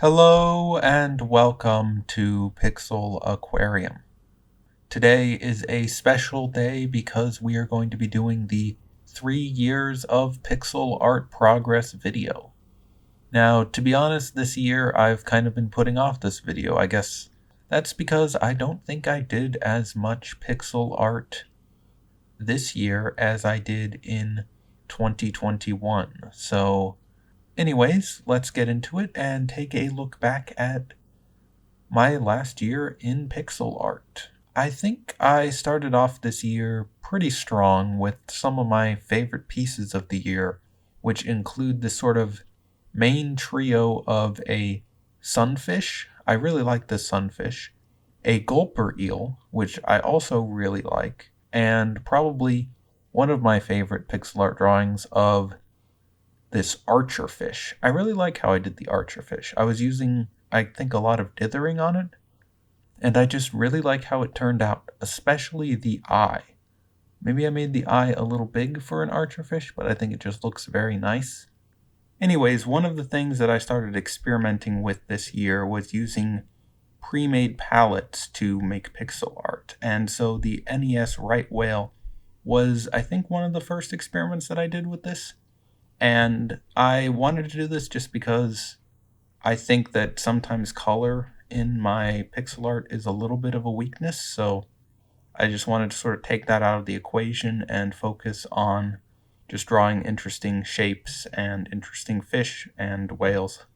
Hello and welcome to Pixel Aquarium. Today is a special day because we are going to be doing the 3 years of pixel art progress video. Now, to be honest, this year I've kind of been putting off this video. I guess that's because I don't think I did as much pixel art this year as I did in 2021. So, anyways, let's get into it and take a look back at my last year in pixel art. I think I started off this year pretty strong with some of my favorite pieces of the year, which include this sort of main trio of a sunfish. I really like this sunfish, a gulper eel, which I also really like, and probably one of my favorite pixel art drawings of this archer fish. I really like how I did the archer fish. I was using, I think, a lot of dithering on it, and I just really like how it turned out, especially the eye. Maybe I made the eye a little big for an archer fish, but I think it just looks very nice. Anyways, one of the things that I started experimenting with this year was using pre-made palettes to make pixel art, and so the NES right whale was, I think, one of the first experiments that I did with this. And I wanted to do this just because I think that sometimes color in my pixel art is a little bit of a weakness, so I just wanted to sort of take that out of the equation and focus on just drawing interesting shapes and interesting fish and whales.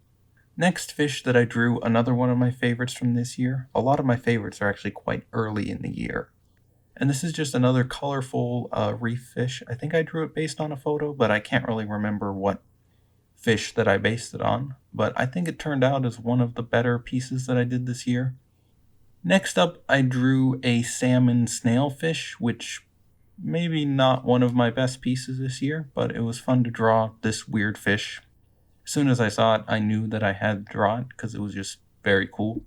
Next fish that I drew, another one of my favorites from this year. A lot of my favorites are actually quite early in the year. And this is just another colorful reef fish. I think I drew it based on a photo, but I can't really remember what fish that I based it on. But I think it turned out as one of the better pieces that I did this year. Next up, I drew a salmon snailfish, which maybe not one of my best pieces this year, but it was fun to draw this weird fish. As soon as I saw it, I knew that I had to draw it because it was just very cool.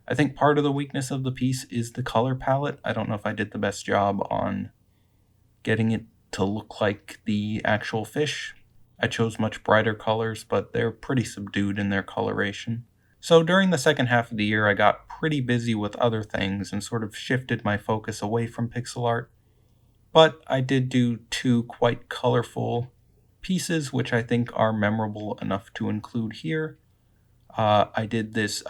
I think part of the weakness of the piece is the color palette. I don't know if I did the best job on getting it to look like the actual fish. I chose much brighter colors, but they're pretty subdued in their coloration. So during the second half of the year, I got pretty busy with other things and sort of shifted my focus away from pixel art. But I did do two quite colorful pieces, which I think are memorable enough to include here. I did this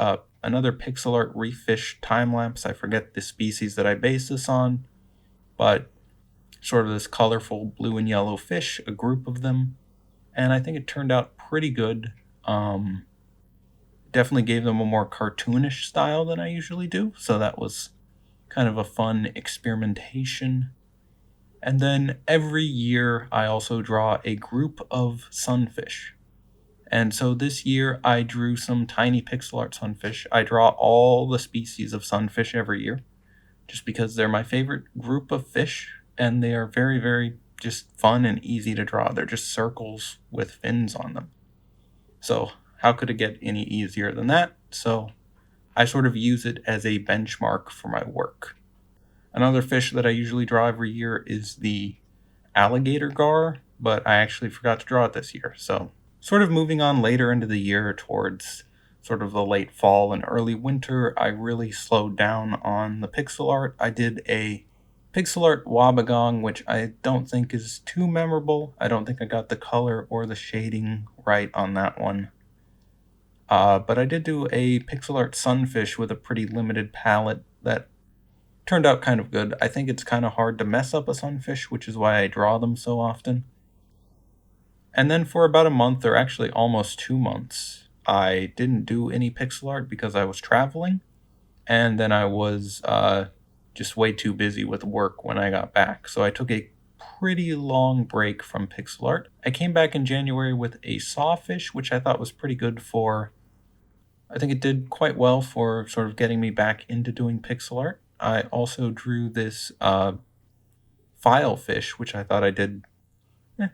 another pixel art reef fish time lapse. I forget the species that I based this on, but sort of this colorful blue and yellow fish, a group of them, and I think it turned out pretty good. Definitely gave them a more cartoonish style than I usually do, so that was kind of a fun experimentation. And then every year I also draw a group of sunfish. And so this year I drew some tiny pixel art sunfish. I draw all the species of sunfish every year just because they're my favorite group of fish and they are very, very just fun and easy to draw. They're just circles with fins on them. So, how could it get any easier than that? So, I sort of use it as a benchmark for my work. Another fish that I usually draw every year is the alligator gar, but I actually forgot to draw it this year. So, sort of moving on later into the year towards sort of the late fall and early winter, I really slowed down on the pixel art. I did a pixel art wabagong, which I don't think is too memorable. I don't think I got the color or the shading right on that one. But I did do a pixel art sunfish with a pretty limited palette that turned out kind of good. I think it's kind of hard to mess up a sunfish, which is why I draw them so often. And then for about a month, or actually almost 2 months, I didn't do any pixel art because I was traveling. And then I was just way too busy with work when I got back. So I took a pretty long break from pixel art. I came back in January with a sawfish, which I thought was pretty good for. I think it did quite well for sort of getting me back into doing pixel art. I also drew this file fish, which I thought I did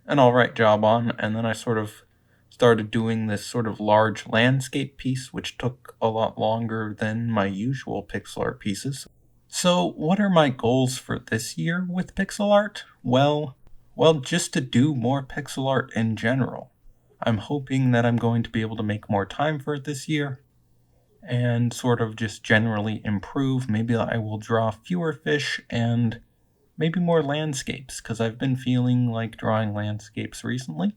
an alright job on, and then I sort of started doing this sort of large landscape piece, which took a lot longer than my usual pixel art pieces. So, what are my goals for this year with pixel art? Well, just to do more pixel art in general. I'm hoping that I'm going to be able to make more time for it this year and sort of just generally improve. Maybe I will draw fewer fish and maybe more landscapes, because I've been feeling like drawing landscapes recently.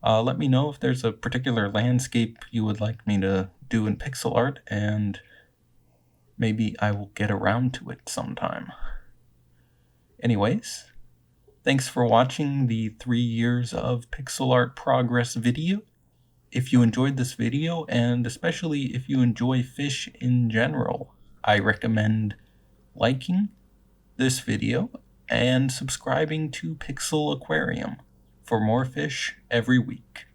Let me know if there's a particular landscape you would like me to do in pixel art, and maybe I will get around to it sometime. Anyways, thanks for watching the 3 years of pixel art progress video. If you enjoyed this video, and especially if you enjoy fish in general, I recommend liking this video and subscribing to Pixel Aquarium for more fish every week.